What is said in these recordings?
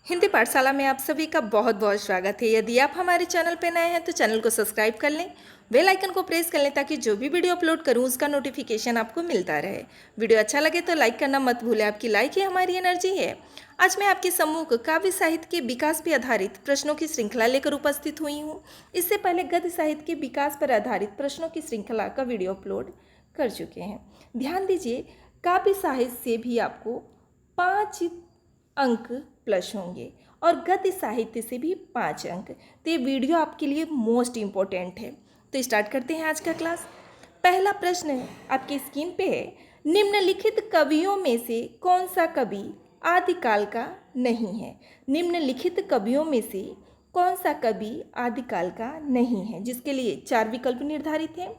हिंदी पाठशाला में आप सभी का बहुत बहुत स्वागत है। यदि आप हमारे चैनल पर नए हैं तो चैनल को सब्सक्राइब कर लें, बेल आइकन को प्रेस कर लें ताकि जो भी वीडियो अपलोड करूं उसका नोटिफिकेशन आपको मिलता रहे। वीडियो अच्छा लगे तो लाइक करना मत भूलें, आपकी लाइक ही हमारी एनर्जी है। आज मैं आपके सम्मुख काव्य साहित्य के विकास पर आधारित प्रश्नों की श्रृंखला लेकर उपस्थित हुई हूँ। इससे पहले गद्य साहित्य के विकास पर आधारित प्रश्नों की श्रृंखला का वीडियो अपलोड कर चुके हैं। ध्यान दीजिए, काव्य साहित्य से भी आपको 5 अंक प्लस होंगे और गद्य साहित्य से भी 5 अंक। तो ये वीडियो आपके लिए मोस्ट इम्पोर्टेंट है। तो स्टार्ट करते हैं आज का क्लास। पहला प्रश्न आपकी स्क्रीन पे है, निम्नलिखित कवियों में से कौन सा कवि आदिकाल का नहीं है। निम्नलिखित कवियों में से कौन सा कवि आदिकाल का नहीं है, जिसके लिए 4 विकल्प निर्धारित हैं।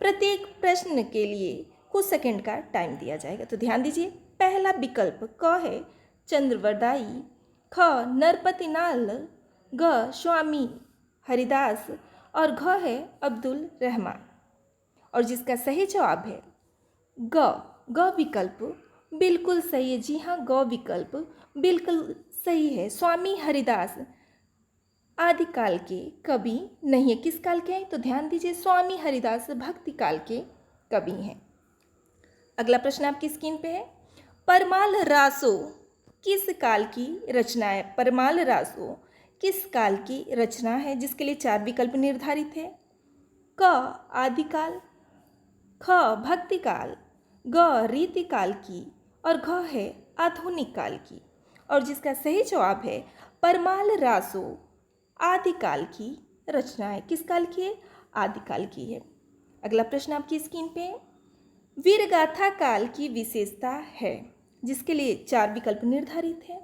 प्रत्येक प्रश्न के लिए कुछ सेकंड का टाइम दिया जाएगा। तो ध्यान दीजिए, पहला विकल्प क है चंद्रवरदाई, ख नरपतिनाल, ग स्वामी हरिदास और घ है अब्दुल रहमान। और जिसका सही जवाब है ग विकल्प बिल्कुल सही है। जी हाँ, ग विकल्प बिल्कुल सही है। स्वामी हरिदास आदिकाल के कवि नहीं है। किस काल के हैं? तो ध्यान दीजिए, स्वामी हरिदास भक्ति काल के कवि हैं। अगला प्रश्न आपकी स्क्रीन पे है, परमाल रासो किस काल की रचना है। परमाल रासो किस काल की रचना है, जिसके लिए 4 विकल्प निर्धारित है। क आदिकाल, ख भक्ति काल, ग रीतिकाल की और घ है आधुनिक काल की। और जिसका सही जवाब है परमाल रासो आदिकाल की रचना है। किस काल की है? आदिकाल की है। अगला प्रश्न आपकी स्क्रीन पे, वीरगाथा काल की विशेषता है, जिसके लिए 4 विकल्प निर्धारित है।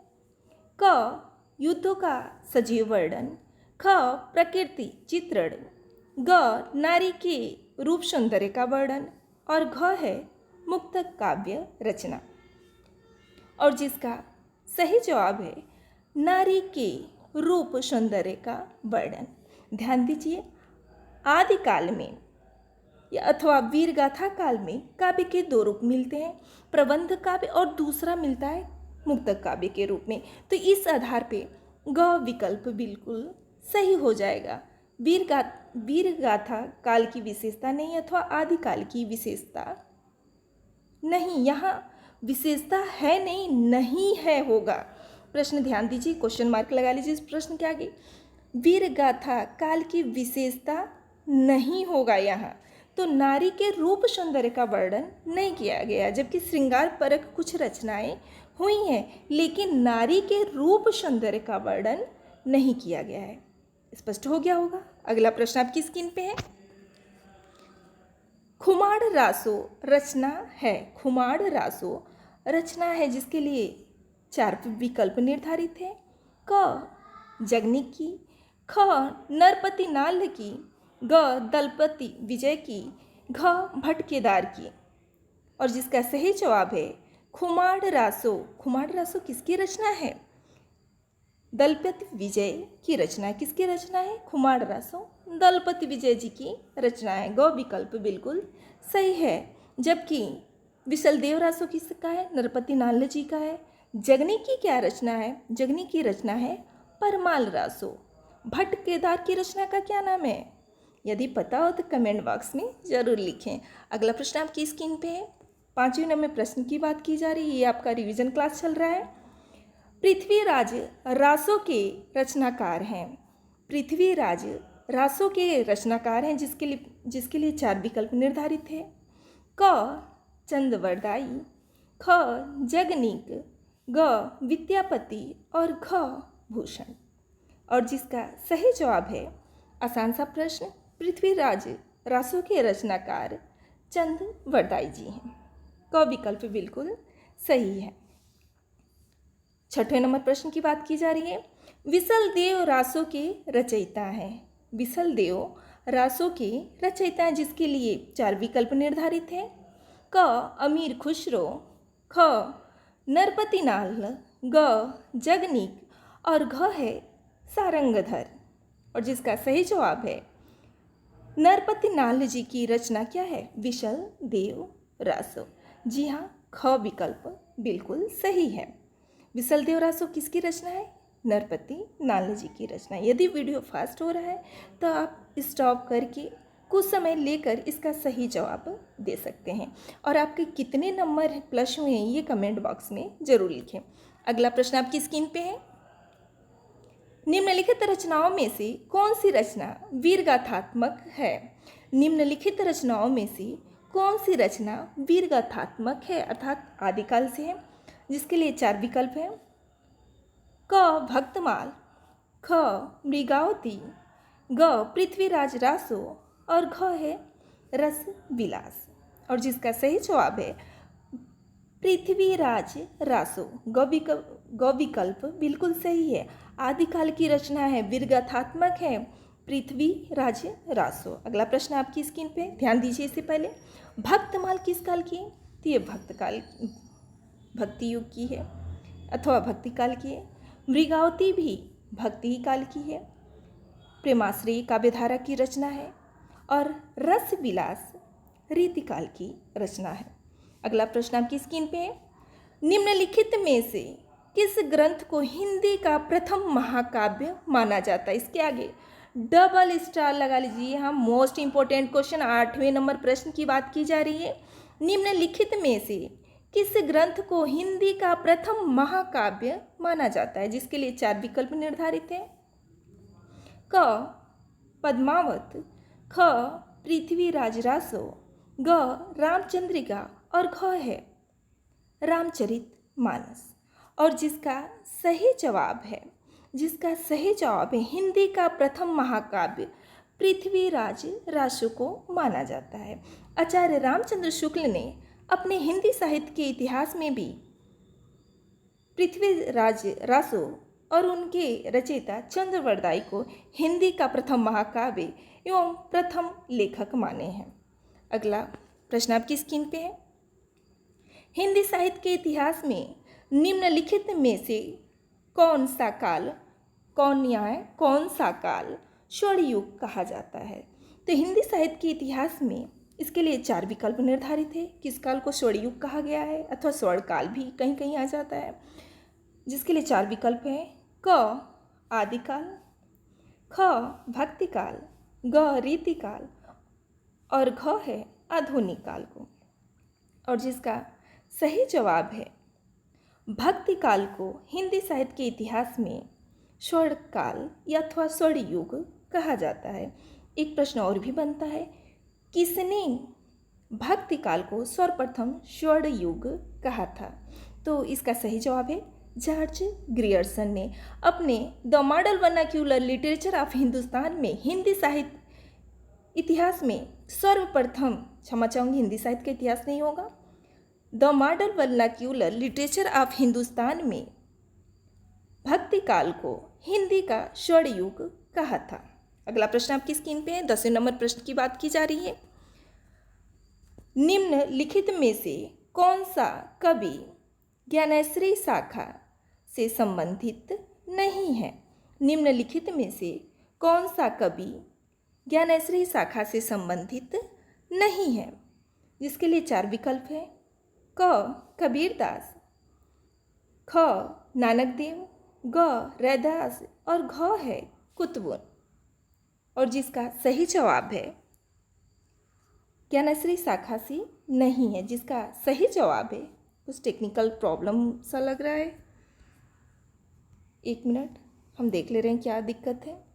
क युद्धों का सजीव वर्णन, ख प्रकृति चित्रण, ग नारी के रूप सौंदर्य का वर्णन और घ है मुक्तक काव्य रचना। और जिसका सही जवाब है नारी के रूप सौंदर्य का वर्णन। ध्यान दीजिए, आदिकाल में या अथवा वीरगाथा काल में काव्य के 2 रूप मिलते हैं, प्रबंध काव्य और दूसरा मिलता है मुक्तक काव्य के रूप में। तो इस आधार पे ग विकल्प बिल्कुल सही हो जाएगा। वीरगाथा काल की विशेषता नहीं अथवा आदिकाल की विशेषता नहीं, यहाँ विशेषता है नहीं, नहीं है होगा। प्रश्न ध्यान दीजिए, क्वेश्चन मार्क लगा लीजिए इस प्रश्न के आगे। वीरगाथा काल की विशेषता नहीं होगा यहाँ। तो नारी के रूप सौंदर्य का वर्णन नहीं किया गया, जबकि श्रृंगार परक कुछ रचनाएं हुई हैं, लेकिन नारी के रूप सौंदर्य का वर्णन नहीं किया गया है। स्पष्ट हो गया होगा। अगला प्रश्न आपकी स्क्रीन पे है, खुमाड़ रासो रचना है। खुमाड़ रासो रचना है, जिसके लिए 4 विकल्प निर्धारित है। क जगनिक की, ख नरपति नाल की, ग दलपति विजय की, घ भट्ट केदार की। और जिसका सही जवाब है खुमाड़ रासो। खुमाड़ रासो किसकी रचना है? दलपति विजय की रचना है। किसकी रचना है? खुमाड़ रासो दलपति विजय जी की रचना है। ग विकल्प बिल्कुल सही है। जबकि विशलदेव रासो किसका है? नरपति नाल जी का है। जगनी की क्या रचना है? जगनी की रचना है परमाल रासो। भट्ट केदार की रचना का क्या नाम है? यदि पता हो तो कमेंट बॉक्स में ज़रूर लिखें। अगला प्रश्न आपकी स्क्रीन पे है, 5वें नंबर प्रश्न की बात की जा रही है। ये आपका रिवीजन क्लास चल रहा है। पृथ्वीराज रासो के रचनाकार हैं। पृथ्वीराज रासो के रचनाकार हैं, जिसके लिए 4 विकल्प निर्धारित है। क चंद्रवरदाई, ख जगनिक, ग विद्यापति और घ भूषण। और जिसका सही जवाब है, आसान सा प्रश्न, पृथ्वीराज रासो के रचनाकार चंद्रवरदाई जी हैं। क विकल्प बिल्कुल सही है। 6वें नंबर प्रश्न की बात की जा रही है, विशलदेव रासो के रचयिता हैं। विशलदेव रासो के रचयिता हैं, जिसके लिए 4 विकल्प निर्धारित हैं। क अमीर खुसरो, ख नरपति नाल, ग जगनिक और घ है सारंगधर। और जिसका सही जवाब है नरपति नाल जी की रचना क्या है? विशलदेव रासो। जी हाँ, ख विकल्प बिल्कुल सही है। विशलदेव रासो किसकी रचना है? नरपति नालनी जी की रचना। यदि वीडियो फास्ट हो रहा है तो आप स्टॉप करके कुछ समय लेकर इसका सही जवाब दे सकते हैं। और आपके कितने नंबर प्लस हुए हैं ये कमेंट बॉक्स में ज़रूर लिखें। अगला प्रश्न आपकी स्क्रीन पे है। निम्नलिखित रचनाओं में से कौन सी रचना वीरगाथात्मक है? निम्नलिखित रचनाओं में से कौन सी रचना वीरगाथात्मक है अर्थात आदिकाल से है? जिसके लिए 4 विकल्प हैं। क भक्तमाल, ख मृगावती, ग पृथ्वीराज रासो और घ है रस विलास। और जिसका सही जवाब है पृथ्वीराज रासो। ग विकल्प बिल्कुल सही है। आदिकाल की रचना है, वीरगाथात्मक है, पृथ्वीराज रासो। अगला प्रश्न आपकी स्क्रीन पे, ध्यान दीजिए। इससे पहले भक्तमाल किस काल की है? तो ये भक्ति युग की है अथवा भक्ति काल की है। मृगावती भी भक्ति काल की है, प्रेमाश्रयी काव्यधारा की रचना है। और रस विलास रीतिकाल की रचना है। अगला प्रश्न आपकी स्क्रीन पे है। निम्नलिखित में से किस ग्रंथ को हिंदी का प्रथम महाकाव्य माना जाता है? इसके आगे डबल स्टार लगा लीजिए। यहाँ मोस्ट इंपॉर्टेंट क्वेश्चन 8वें नंबर प्रश्न की बात की जा रही है। निम्नलिखित में से किस ग्रंथ को हिंदी का प्रथम महाकाव्य माना जाता है? जिसके लिए 4 विकल्प निर्धारित हैं। क पद्मावत, ख पृथ्वीराज रासो, ग रामचंद्रिका और घ है रामचरितमानस। और जिसका सही जवाब है हिंदी का प्रथम महाकाव्य पृथ्वीराज रासो को माना जाता है। आचार्य रामचंद्र शुक्ल ने अपने हिंदी साहित्य के इतिहास में भी पृथ्वीराज रासो और उनके रचयिता चंद्रवरदाई को हिंदी का प्रथम महाकाव्य एवं प्रथम लेखक माने हैं। अगला प्रश्न आपकी स्क्रीन पे है। हिंदी साहित्य के इतिहास में निम्नलिखित में से कौन सा काल स्वर्ण युग कहा जाता है? तो हिंदी साहित्य के इतिहास में इसके लिए 4 विकल्प निर्धारित है। किस काल को स्वर्ण युग कहा गया है अथवा स्वर्ण काल भी कहीं कहीं आ जाता है। जिसके लिए 4 विकल्प हैं। क आदिकाल, ख भक्तिकाल, ग रीतिकाल और घ है आधुनिक काल को। और जिसका सही जवाब है भक्ति काल को हिंदी साहित्य के इतिहास में स्वर्ण काल या अथवा स्वर्ण युग कहा जाता है। एक प्रश्न और भी बनता है, किसने भक्ति काल को सर्वप्रथम स्वर्ण युग कहा था? तो इसका सही जवाब है जॉर्ज ग्रियर्सन ने अपने the model vernacular literature of Hindustan में हिंदी साहित्य इतिहास में सर्वप्रथम, क्षमा चाहूँगी हिंदी साहित्य का इतिहास नहीं होगा, the model vernacular literature of Hindustan में भक्ति काल को हिंदी का स्वर्ण युग कहा था। अगला प्रश्न आपकी स्क्रीन पे है। 10वें नंबर प्रश्न की बात की जा रही है। निम्नलिखित में से कौन सा कवि ज्ञानेश्वरी शाखा से संबंधित नहीं है? निम्नलिखित में से कौन सा कवि ज्ञानेश्वरी शाखा से संबंधित नहीं है? जिसके लिए 4 विकल्प है। क कबीरदास, ख नानक देव, ग रैदास और घ है कुतुबुन। और जिसका सही जवाब है ज्ञानेश्वरी शाखा से नहीं है। जिसका सही जवाब है, कुछ टेक्निकल प्रॉब्लम सा लग रहा है, 1 मिनट हम देख ले रहे हैं क्या दिक्कत है।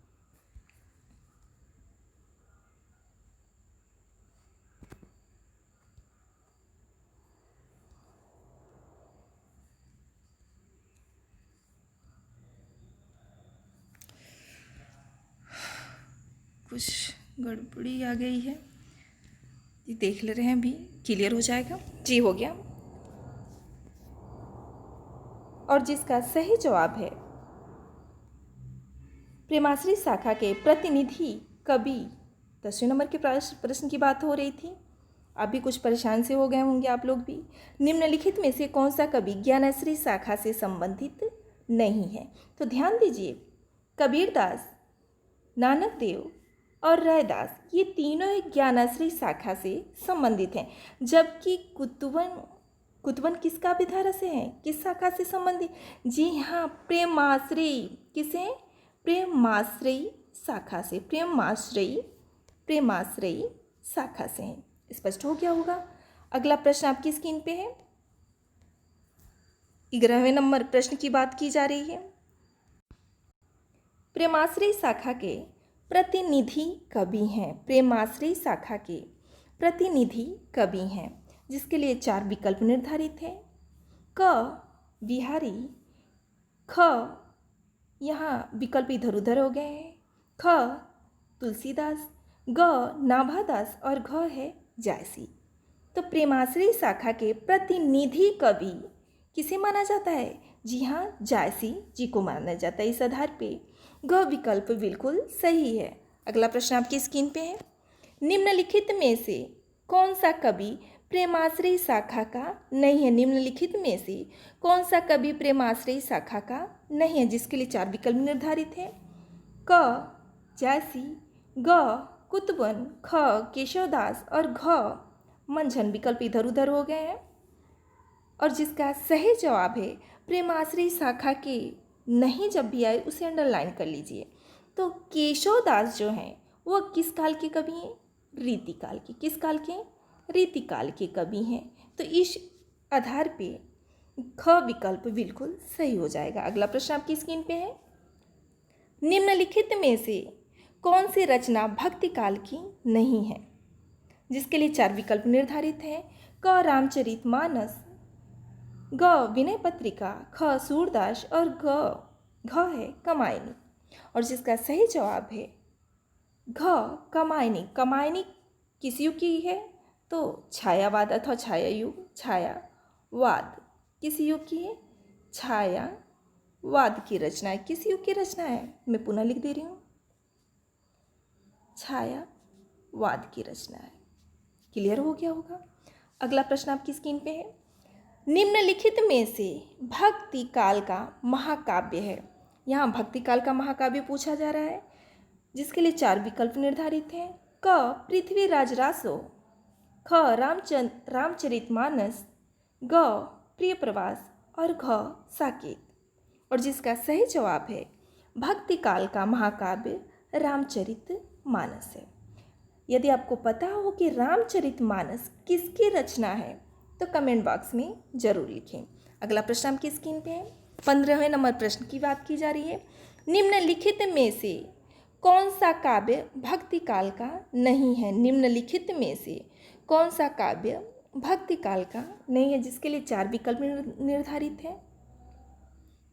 कुछ गड़बड़ी आ गई है, ये देख ले रहे हैं, अभी क्लियर हो जाएगा। जी हो गया। और जिसका सही जवाब है प्रेमाश्रयी शाखा के प्रतिनिधि कवि। 10वें नंबर के प्रश्न की बात हो रही थी। अभी कुछ परेशान से हो गए होंगे आप लोग भी। निम्नलिखित में से कौन सा कवि ज्ञानेश्वरी शाखा से संबंधित नहीं है? तो ध्यान दीजिए, कबीरदास, नानक देव और रैदास ये तीनों एक ज्ञानेश्वरी शाखा से संबंधित हैं, जबकि कुतवन किस काव्य धारा से है, किस शाखा से संबंधित? जी हाँ, प्रेमाश्रयी। किसे? प्रेमाश्रयी शाखा से। प्रेमाश्रयी शाखा से है। स्पष्ट हो गया होगा। अगला प्रश्न आपकी स्क्रीन पे है। 11वें नंबर प्रश्न की बात की जा रही है। प्रेमाश्रयी शाखा के प्रतिनिधि कवि हैं। प्रेमाश्रयी शाखा के प्रतिनिधि कवि हैं, जिसके लिए 4 विकल्प निर्धारित हैं। क बिहारी, ख, यहाँ विकल्प इधर उधर हो गए हैं, ख तुलसीदास, ग नाभादास और घ है जायसी। तो प्रेमाश्रयी शाखा के प्रतिनिधि कवि किसे माना जाता है? जी हाँ, जायसी जी को माना जाता है। इस आधार पे ग विकल्प बिल्कुल सही है। अगला प्रश्न आपकी स्क्रीन पे है। निम्नलिखित में से कौन सा कवि प्रेमाश्रयी शाखा का नहीं है? निम्नलिखित में से कौन सा कवि प्रेमाश्रयी शाखा का नहीं है? जिसके लिए 4 विकल्प निर्धारित हैं। क जायसी, ग कुतवन, ख केशवदास और घ मंझन। विकल्प इधर उधर हो गए हैं और जिसका सही जवाब है प्रेमाश्रयी शाखा के नहीं जब भी आए उसे अंडरलाइन कर लीजिए। तो केशवदास जो हैं वो किस काल के कवि हैं? रीतिकाल के। किस काल के? रीतिकाल के कवि हैं। तो इस आधार पे ख विकल्प बिल्कुल सही हो जाएगा। अगला प्रश्न आपकी स्क्रीन पे है। निम्नलिखित में से कौन सी रचना भक्ति काल की नहीं है? जिसके लिए 4 विकल्प निर्धारित हैं। क रामचरितमानस, ग विनय पत्रिका, ख सूरदास और घ है कमायनी। और जिसका सही जवाब है घ कमायनी। कमायनी किस युग की है? तो छायावाद अथवा छाया युग। छायावाद किस युग की है? छायावाद की रचना है। किस युग की रचना है? मैं पुनः लिख दे रही हूँ, छायावाद की रचना है। क्लियर हो गया होगा। अगला प्रश्न आपकी स्क्रीन पे है। निम्नलिखित में से भक्ति काल का महाकाव्य है। यहाँ भक्ति काल का महाकाव्य पूछा जा रहा है, जिसके लिए 4 विकल्प निर्धारित हैं। क पृथ्वीराज रासो, ख रामचरितमानस, ग प्रिय प्रवास और घ साकेत। और जिसका सही जवाब है भक्ति काल का महाकाव्य रामचरितमानस है। यदि आपको पता हो कि रामचरितमानस किसकी रचना है तो कमेंट बॉक्स में जरूर लिखें। अगला प्रश्न आपकी स्क्रीन पे है। 15वें नंबर प्रश्न की बात की जा रही है। निम्नलिखित में से कौन सा काव्य भक्ति काल का नहीं है? निम्नलिखित में से कौन सा काव्य भक्ति काल का नहीं है? जिसके लिए 4 विकल्प निर्धारित हैं।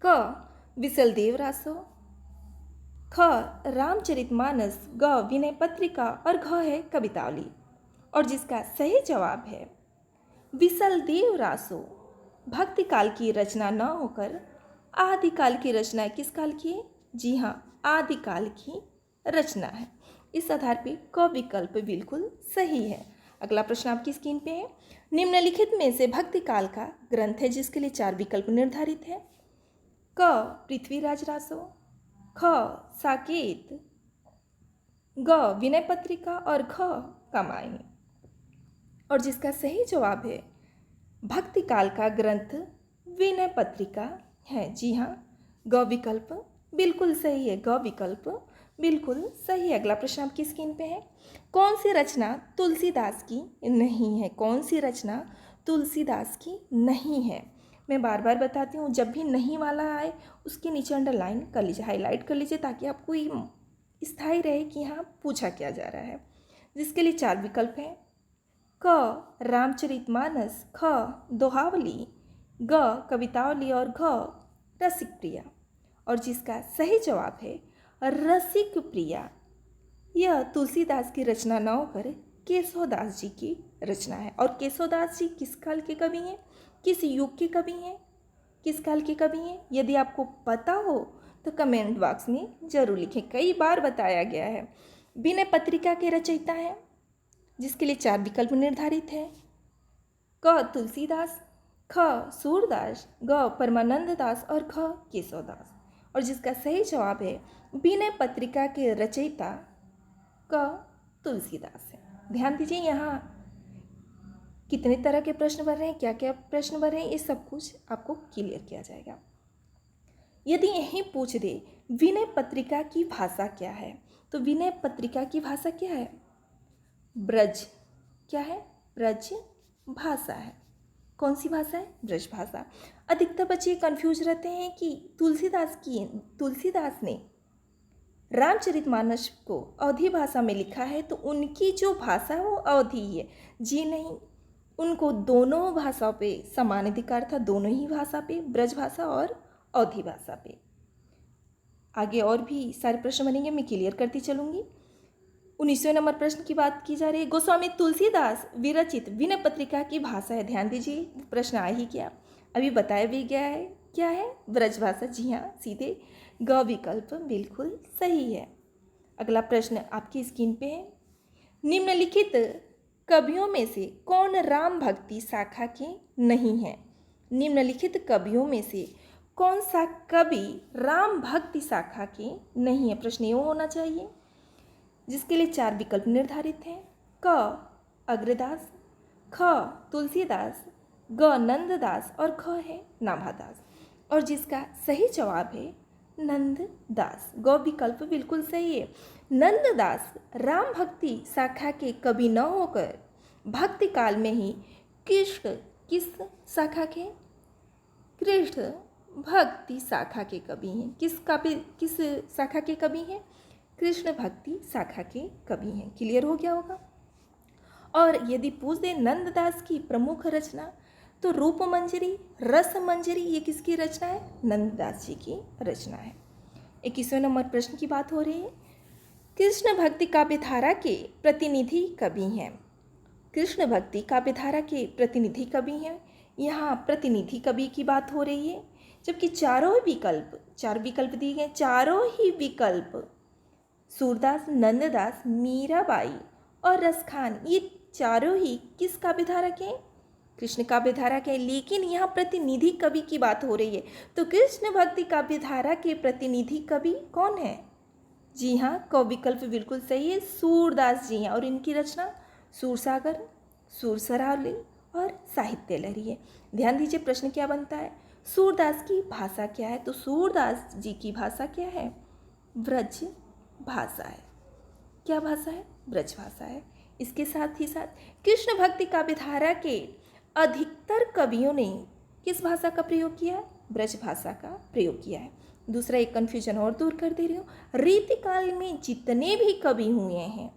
क विशलदेव रासो, ख रामचरितमानस, ग विनय पत्रिका और घ है कवितावली। और जिसका सही जवाब है विशलदेव रासो भक्ति काल की रचना न होकर आदिकाल की रचना है। किस काल की है? जी हाँ, आदिकाल की रचना है। इस आधार पे क विकल्प बिल्कुल सही है। अगला प्रश्न आपकी स्क्रीन पे है। निम्नलिखित में से भक्ति काल का ग्रंथ है, जिसके लिए 4 विकल्प निर्धारित है। क पृथ्वीराज रासो, ख साकेत, ग विनय पत्रिका और घ कमायनी। और जिसका सही जवाब है भक्ति काल का ग्रंथ विनय पत्रिका है। जी हाँ, ग विकल्प बिल्कुल सही है। ग विकल्प बिल्कुल सही है। अगला प्रश्न आपकी स्क्रीन पे है। कौन सी रचना तुलसीदास की नहीं है? कौन सी रचना तुलसीदास की नहीं है? मैं बार बार बताती हूँ, जब भी नहीं वाला आए उसके नीचे अंडरलाइन कर लीजिए, हाईलाइट कर लीजिए, ताकि आपको ये स्थायी रहे कि हाँ पूछा क्या जा रहा है। जिसके लिए 4 विकल्प हैं। क रामचरितमानस, ख दोहावली, ग कवितावली और घ रसिक प्रिया। और जिसका सही जवाब है रसिक प्रिया। यह तुलसीदास की रचना न होकर केशवदास जी की रचना है। और केशवदास जी किस काल के कवि हैं? किस युग के कवि हैं? किस काल के कवि हैं? यदि आपको पता हो तो कमेंट बॉक्स में जरूर लिखें। कई बार बताया गया है। विनय पत्रिका के रचयिता हैं, जिसके लिए 4 विकल्प निर्धारित है। क तुलसीदास, ख सूरदास, ग परमानंद दास और घ केशवदास। और जिसका सही जवाब है विनय पत्रिका के रचयिता क तुलसीदास है। ध्यान दीजिए, यहाँ कितने तरह के प्रश्न बन रहे हैं, क्या क्या प्रश्न बन रहे हैं, ये सब कुछ आपको क्लियर किया जाएगा। यदि यहीं पूछ दे विनय पत्रिका की भाषा क्या है, तो विनय पत्रिका की भाषा क्या है? ब्रज। क्या है? ब्रज भाषा है। कौन सी भाषा है? ब्रज भाषा। अधिकतर बच्चे कंफ्यूज रहते हैं कि तुलसीदास ने रामचरितमानस को अवधी भाषा में लिखा है, तो उनकी जो भाषा है वो अवधी ही है। जी नहीं, उनको दोनों भाषाओं पे समान अधिकार था, दोनों ही भाषा पे, ब्रज भाषा और अवधी भाषा पे। आगे और भी सारे प्रश्न बनेंगे, मैं क्लियर करती चलूँगी। 19वें नंबर प्रश्न की बात की जा रही है। गोस्वामी तुलसीदास विरचित विनय पत्रिका की भाषा है, ध्यान दीजिए प्रश्न आ ही गया, अभी बताया भी गया है। क्या है? ब्रज भाषा। जी हाँ, सीधे ग विकल्प बिल्कुल सही है। अगला प्रश्न आपकी स्क्रीन पे है। निम्नलिखित कवियों में से कौन राम भक्ति शाखा के नहीं है? निम्नलिखित कवियों में से कौन सा कवि राम भक्ति शाखा के नहीं है? प्रश्न ये होना चाहिए, जिसके लिए 4 विकल्प निर्धारित हैं। क अग्रदास, ख तुलसीदास, ग नंददास और ख है नाभादास। और जिसका सही जवाब है नंददास। ग विकल्प बिल्कुल सही है। नंददास राम भक्ति शाखा के कवि न होकर भक्ति काल में ही कृष्ण किस शाखा के? कृष्ण भक्ति शाखा के कवि हैं। किस शाखा के कवि हैं? कृष्ण भक्ति शाखा के कवि हैं। क्लियर हो गया होगा। और यदि पूछ दे नंददास की प्रमुख रचना, तो रूप मंजरी, रस मंजरी, ये किसकी रचना है? नंददास जी की रचना है। 21वें नंबर प्रश्न की बात हो रही है। कृष्ण भक्ति काव्यधारा के प्रतिनिधि कवि हैं। कृष्ण भक्ति काव्यधारा के प्रतिनिधि कवि हैं। यहाँ प्रतिनिधि कवि की बात हो रही है, जबकि 4 विकल्प दिए गए, चारों ही विकल्प सूरदास, नंददास, मीराबाई और रसखान, ये चारों ही किस काव्यधारा के? कृष्ण काव्यधारा के। लेकिन यहाँ प्रतिनिधि कवि की बात हो रही है, तो कृष्ण भक्ति काव्यधारा के प्रतिनिधि कवि कौन है? जी हाँ, क विकल्प बिल्कुल सही है, सूरदास जी हैं। और इनकी रचना सूरसागर, सुरसरावली और साहित्य लहरी है। ध्यान दीजिए प्रश्न क्या बनता है। सूरदास की भाषा क्या है? तो सूरदास जी की भाषा क्या है? ब्रज भाषा है। क्या भाषा है? ब्रज भाषा है। इसके साथ ही साथ कृष्ण भक्ति काव्यधारा के अधिकतर कवियों ने किस भाषा का प्रयोग किया है? ब्रज भाषा का प्रयोग किया है। दूसरा एक कन्फ्यूजन और दूर कर दे रही हूँ, रीतिकाल में जितने भी कवि हुए हैं,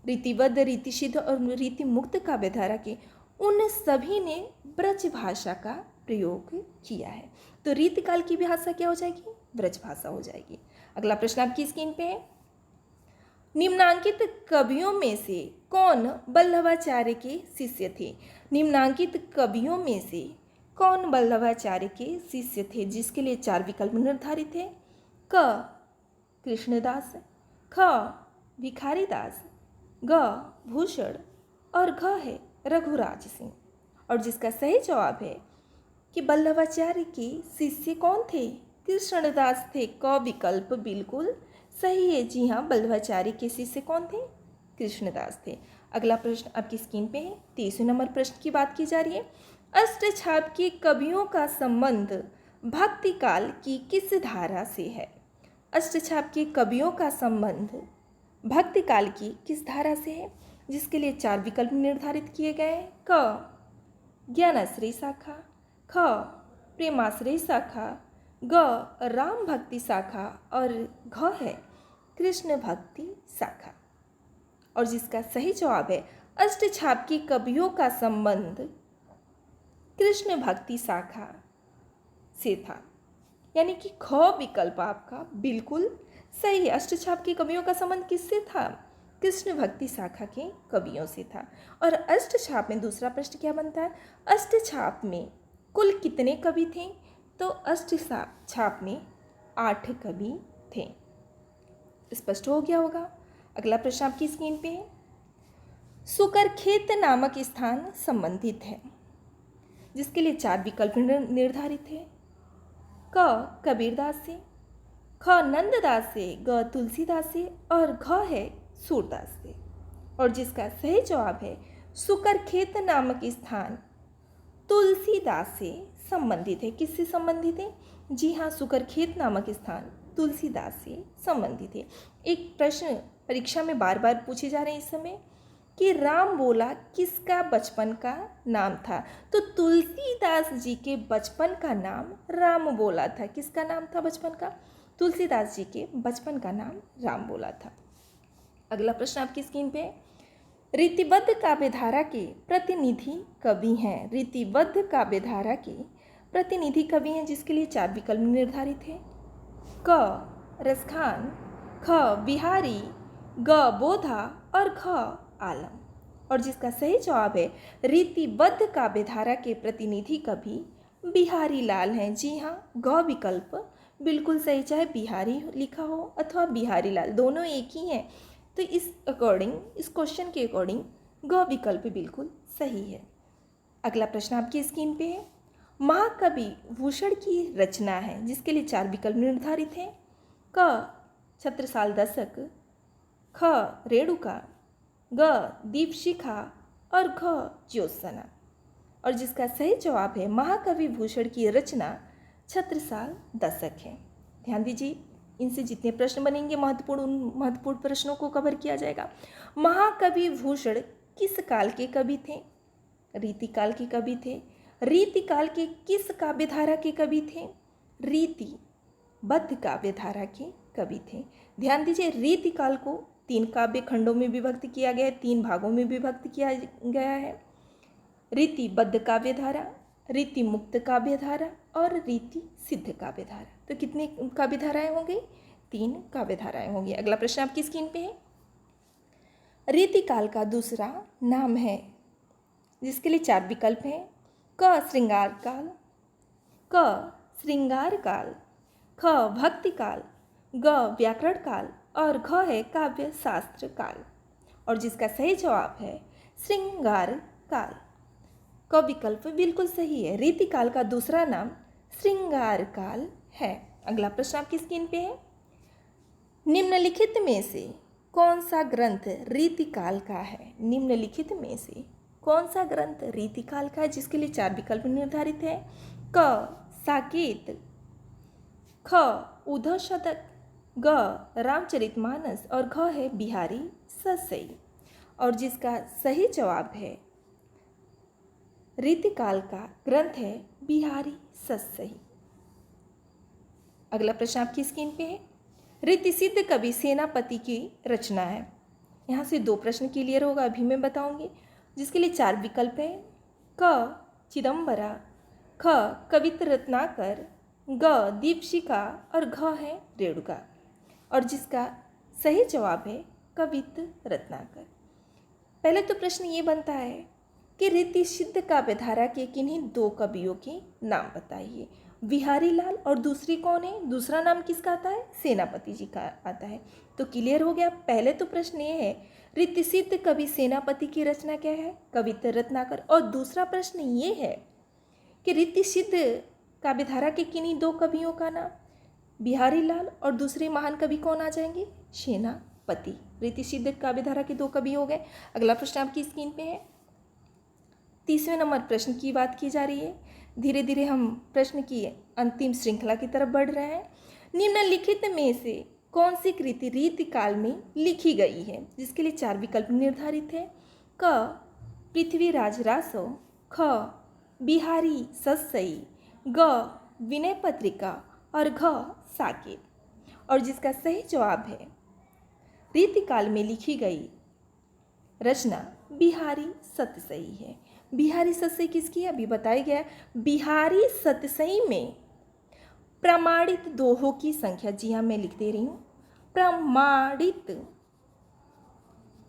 रीतिबद्ध, रीतिसिद्ध और रीतिमुक्त काव्यधारा के, उन सभी ने ब्रज भाषा का प्रयोग किया है। तो रीतिकाल की भाषा क्या हो जाएगी? ब्रज भाषा हो जाएगी। अगला प्रश्न आपकी स्क्रीन पे है। निम्नांकित कवियों में से कौन वल्लभाचार्य के शिष्य थे? निम्नांकित कवियों में से कौन वल्लभाचार्य के शिष्य थे? जिसके लिए 4 विकल्प निर्धारित है। क कृष्णदास, ख भिखारीदास, ग भूषण और घ है रघुराज सिंह। और जिसका सही जवाब है कि वल्लभाचार्य के शिष्य कौन थे? कृष्णदास थे। क विकल्प बिल्कुल सही है। जी हाँ, वल्लभाचार्य के शिष्य कौन थे? कृष्णदास थे। अगला प्रश्न आपकी स्क्रीन पे है। 23वें नंबर प्रश्न की बात की जा रही है। अष्टछाप के कवियों का संबंध भक्ति काल की किस धारा से है? अष्टछाप के कवियों का संबंध भक्ति काल की किस धारा से है? जिसके लिए 4 विकल्प निर्धारित किए गए हैं। क ज्ञानाश्रय शाखा, ख प्रेमाश्रय शाखा, ग राम भक्ति शाखा और घ है कृष्ण भक्ति शाखा। और जिसका सही जवाब है अष्टछाप के कवियों का संबंध कृष्ण भक्ति शाखा से था। यानी कि ख विकल्प आपका बिल्कुल सही है। अष्टछाप के कवियों का संबंध किससे था? कृष्ण भक्ति शाखा के कवियों से था। और अष्टछाप में दूसरा प्रश्न क्या बनता है? अष्टछाप में कुल कितने कवि थे? तो अष्टछाप में 8 कवि थे। स्पष्ट हो गया होगा। अगला प्रश्न आपकी स्क्रीन पे है। सुकरखेत नामक स्थान संबंधित है, जिसके लिए 4 विकल्प निर्धारित है। क कबीरदास से, ख नंददास से, ग तुलसीदास से और घ है सूरदास से। और जिसका सही जवाब है सुकरखेत नामक स्थान तुलसीदास से संबंधित है। किससे संबंधित है? जी हाँ, सुकरखेत नामक स्थान तुलसीदास से संबंधित है। एक प्रश्न परीक्षा में बार बार पूछे जा रहे हैं इस समय कि राम बोला किसका बचपन का नाम था? तो तुलसीदास जी के बचपन का नाम राम बोला था। किसका नाम था बचपन का? तुलसीदास जी के बचपन का नाम राम बोला था। अगला प्रश्न आपकी स्क्रीन पे, रीतिबद्ध काव्यधारा के प्रतिनिधि कवि हैं। रीतिबद्ध काव्यधारा के प्रतिनिधि कवि हैं जिसके लिए 4 विकल्प निर्धारित है। क रसखान, ख बिहारी, ग बोधा और ख आलम। और जिसका सही जवाब है रीतिबद्ध काव्यधारा के प्रतिनिधि कवि बिहारी लाल हैं। जी हाँ, ग विकल्प बिल्कुल सही, चाहे बिहारी लिखा हो अथवा बिहारी लाल, दोनों एक ही हैं। तो इस अकॉर्डिंग, इस क्वेश्चन के अकॉर्डिंग ग विकल्प बिल्कुल सही है। अगला प्रश्न आपकी स्क्रीन पे है, महाकवि भूषण की रचना है जिसके लिए 4 विकल्प निर्धारित हैं। क छत्रसाल दशक, ख रेणुका, ग दीपशिखा और घ ज्योत्सना। और जिसका सही जवाब है महाकवि भूषण की रचना छत्रसाल दशक है। ध्यान दीजिए, इनसे जितने प्रश्न बनेंगे महत्वपूर्ण प्रश्नों को कवर किया जाएगा। महाकवि भूषण किस काल के कवि थे? रीतिकाल के कवि थे। रीतिकाल के किस काव्यधारा के कवि थे? रीतिबद्ध काव्यधारा के कवि थे। ध्यान दीजिए, रीतिकाल को 3 काव्य खंडों में विभक्त किया गया है, 3 भागों में विभक्त किया गया है। रीतिबद्ध काव्यधारा, रीति मुक्त काव्यधारा और रीति सिद्ध काव्यधारा। तो कितनी काव्यधाराएं होंगी? 3 काव्यधाराएं होंगी। अगला प्रश्न आपकी स्क्रीन पे है, रीतिकाल का दूसरा नाम है जिसके लिए 4 विकल्प हैं। क श्रृंगार काल, क श्रृंगार काल, ख भक्ति काल, ग व्याकरण काल और घ है काव्य शास्त्र काल। और जिसका सही जवाब है श्रृंगार काल। क विकल्प बिल्कुल सही है, रीतिकाल का दूसरा नाम श्रृंगार काल है। अगला प्रश्न आपकी स्क्रीन पे है, निम्नलिखित में से कौन सा ग्रंथ रीतिकाल का है? निम्नलिखित में से कौन सा ग्रंथ रीतिकाल का है जिसके लिए 4 विकल्प निर्धारित है। क साकेत, ख उद्धव शतक, ग रामचरितमानस और घ है बिहारी सतसई। और जिसका सही जवाब है रीतिकाल का ग्रंथ है बिहारी सतसई। अगला प्रश्न आपकी स्क्रीन पे है, रीति सिद्ध कवि सेनापति की रचना है। यहाँ से 2 प्रश्न क्लियर होगा, अभी मैं बताऊंगी। जिसके लिए 4 विकल्प हैं। क चिदम्बरा, ख कवित्र रत्नाकर, ग दीपशिखा और घ है रेणुका। और जिसका सही जवाब है कवित्र रत्नाकर। पहले तो प्रश्न ये बनता है कि रीति सिद्ध काव्यधारा के किन्हीं 2 कवियों के नाम बताइए। बिहारी लाल और दूसरी कौन है? दूसरा नाम किसका आता है? सेनापति जी का आता है। तो क्लियर हो गया। पहले तो प्रश्न ये है रीति सिद्ध कवि सेनापति की रचना क्या है? कवित्र रत्नाकर। और दूसरा प्रश्न ये है कि रीति सिद्ध काव्यधारा के किन्हीं 2 कवियों का नाम, बिहारी लाल और दूसरे महान कवि कौन आ जाएंगे? सेनापति। रीति सिद्ध काव्यधारा के 2 कवि हो गए। अगला प्रश्न आपकी स्क्रीन पे है, 30वें नंबर प्रश्न की बात की जा रही है। धीरे धीरे हम प्रश्न की अंतिम श्रृंखला की तरफ बढ़ रहे हैं। निम्नलिखित में से कौन सी कृति रीतिकाल में लिखी गई है? जिसके लिए 4 विकल्प निर्धारित है। क पृथ्वीराज रासो, ख बिहारी सतसई, ग विनय पत्रिका और घ साकेत। और जिसका सही जवाब है रीतिकाल में लिखी गई रचना बिहारी सतसई है। बिहारी सतसई किसकी है? अभी बताया गया। बिहारी सतसई में प्रमाणित दोहों की संख्या, जी हाँ मैं लिख दे रही हूँ, प्रमाणित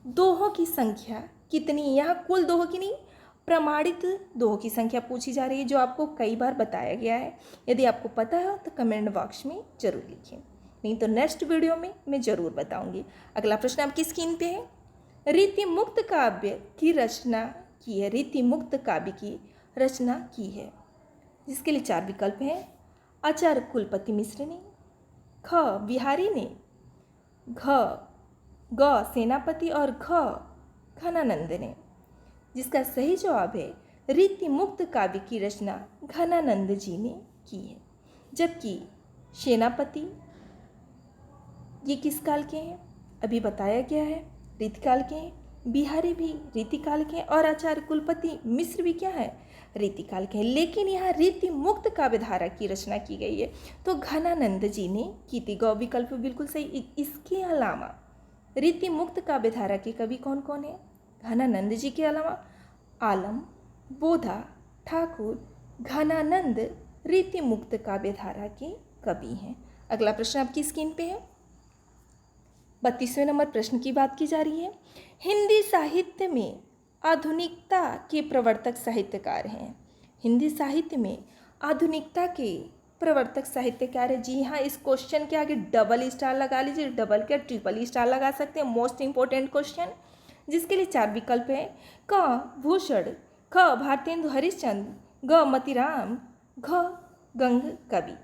दोहों की संख्या कितनी? यहाँ कुल दोहों की नहीं, प्रमाणित दोहों की संख्या पूछी जा रही है, जो आपको कई बार बताया गया है। यदि आपको पता है तो कमेंट बॉक्स में जरूर लिखें, नहीं तो नेक्स्ट वीडियो में मैं जरूर बताऊंगी। अगला प्रश्न आपकी स्क्रीन पे है, रीति मुक्त काव्य की रचना की है। रीति मुक्त काव्य की रचना की है जिसके लिए 4 विकल्प हैं। आचार्य कुलपति मिश्र ने, ख बिहारी ने, ग सेनापति और घ घनानंद ने। जिसका सही जवाब है रीति मुक्त काव्य की रचना घनानंद जी ने की है। जबकि सेनापति ये किस काल के हैं? अभी बताया गया है, रीतिकाल के हैं। बिहारी भी रीतिकाल के हैं और आचार्य कुलपति मिश्र भी क्या है? रीतिकाल के हैं। लेकिन यहाँ रीति मुक्त काव्यधारा की रचना की गई है तो घनानंद जी ने की थी। गौ विकल्प बिल्कुल सही। इसके अलावा रीति मुक्त काव्यधारा के कवि कौन कौन है? घनानंद जी के अलावा आलम, बोधा, ठाकुर, घनानंद रीति मुक्त काव्यधारा के कवि हैं। अगला प्रश्न आपकी स्क्रीन पे है। 32वें नंबर प्रश्न की बात की जा रही है। हिंदी साहित्य में आधुनिकता के प्रवर्तक साहित्यकार हैं। हिंदी साहित्य में आधुनिकता के प्रवर्तक साहित्यकार है। जी हाँ, इस क्वेश्चन के आगे डबल स्टार लगा लीजिए, डबल क्या ट्रिपल स्टार लगा सकते हैं। मोस्ट इंपॉर्टेंट क्वेश्चन, जिसके लिए 4 विकल्प हैं। क भूषण, ख भारतेंदु हरिश्चंद्र, ग मतीराम, घ गंग कवि।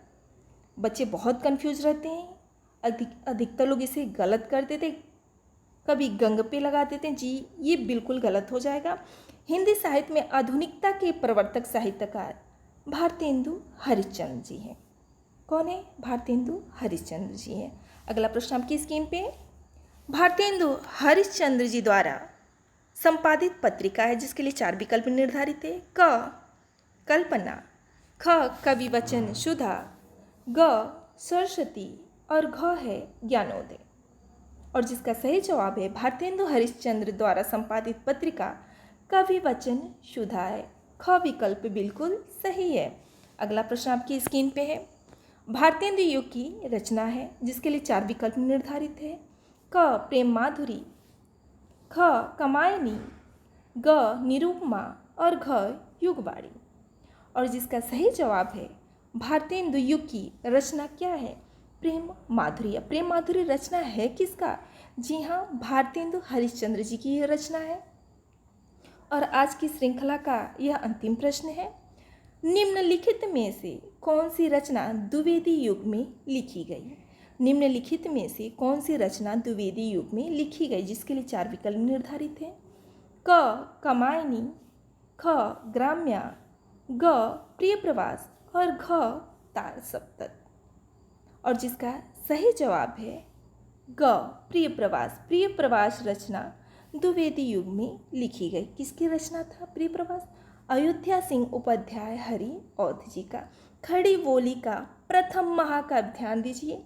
बच्चे बहुत कंफ्यूज रहते हैं। अधिकतर लोग इसे गलत कर देते, कभी गंग पे लगा देते हैं। जी ये बिल्कुल गलत हो जाएगा। हिंदी साहित्य में आधुनिकता के प्रवर्तक साहित्यकार भारतेंदु हरिश्चंद्र जी हैं। कौन है? भारतेंदु हरिश्चंद्र जी हैं। अगला प्रश्न आपकी स्क्रीन पे। भारतेंदु हरिश्चंद्र जी द्वारा संपादित पत्रिका है जिसके लिए 4 विकल्प निर्धारित है। क कल्पना, ख कवि वचन सुधा, ग सरस्वती और घ है ज्ञानोदय। और जिसका सही जवाब है भारतेंदु हरिश्चंद्र द्वारा संपादित पत्रिका कवि वचन सुधा है। ख विकल्प बिल्कुल सही है। अगला प्रश्न आपकी स्क्रीन पे है। भारतेंदु युग की रचना है जिसके लिए 4 विकल्प निर्धारित है। क प्रेम माधुरी, ख कामायनी, ग निरुपमा और घ युगवाणी। और जिसका सही जवाब है भारतेंदु युग की रचना क्या है? प्रेम माधुरी। प्रेम माधुरी रचना है किसका? जी हाँ, भारतेंदु हरिश्चंद्र जी की यह रचना है। और आज की श्रृंखला का यह अंतिम प्रश्न है। निम्नलिखित में से कौन सी रचना द्विवेदी युग में लिखी गई? निम्नलिखित में से कौन सी रचना द्विवेदी युग में लिखी गई? जिसके लिए 4 विकल्प निर्धारित हैं। क कामायनी, ख ग्राम्या, ग प्रिय प्रवास और घ तार सप्तक। और जिसका सही जवाब है ग प्रिय प्रवास। प्रिय प्रवास रचना द्विवेदी युग में लिखी गई। किसकी रचना था प्रिय प्रवास? अयोध्या सिंह उपाध्याय हरि औध जी का। खड़ी बोली का प्रथम महाकाव्य, ध्यान दीजिए,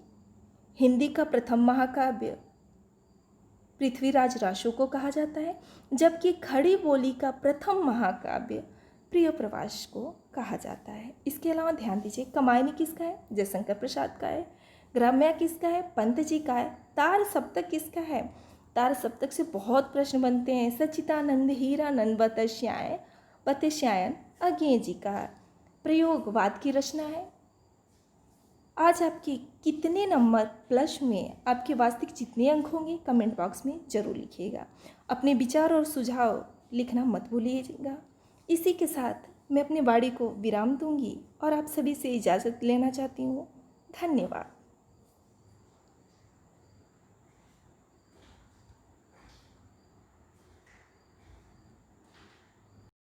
हिंदी का प्रथम महाकाव्य पृथ्वीराज रासो को कहा जाता है, जबकि खड़ी बोली का प्रथम महाकाव्य प्रिय प्रवास को कहा जाता है। इसके अलावा ध्यान दीजिए, कमायनी किसका है? जयशंकर प्रसाद का है। ग्राम्या किसका है? पंत जी का है। तार सप्तक किसका है? तार सप्तक से बहुत प्रश्न बनते हैं। सच्चिदानंद हीरानंद बतश्यायन अज्ञे जी का प्रयोगवाद की रचना है। आज आपके कितने नंबर प्लस में आपके वास्तविक जितने अंक होंगे कमेंट बॉक्स में ज़रूर लिखिएगा। अपने विचार और सुझाव लिखना मत भूलिएगा। इसी के साथ मैं अपनी वाणी को विराम दूंगी और आप सभी से इजाज़त लेना चाहती हूँ। धन्यवाद।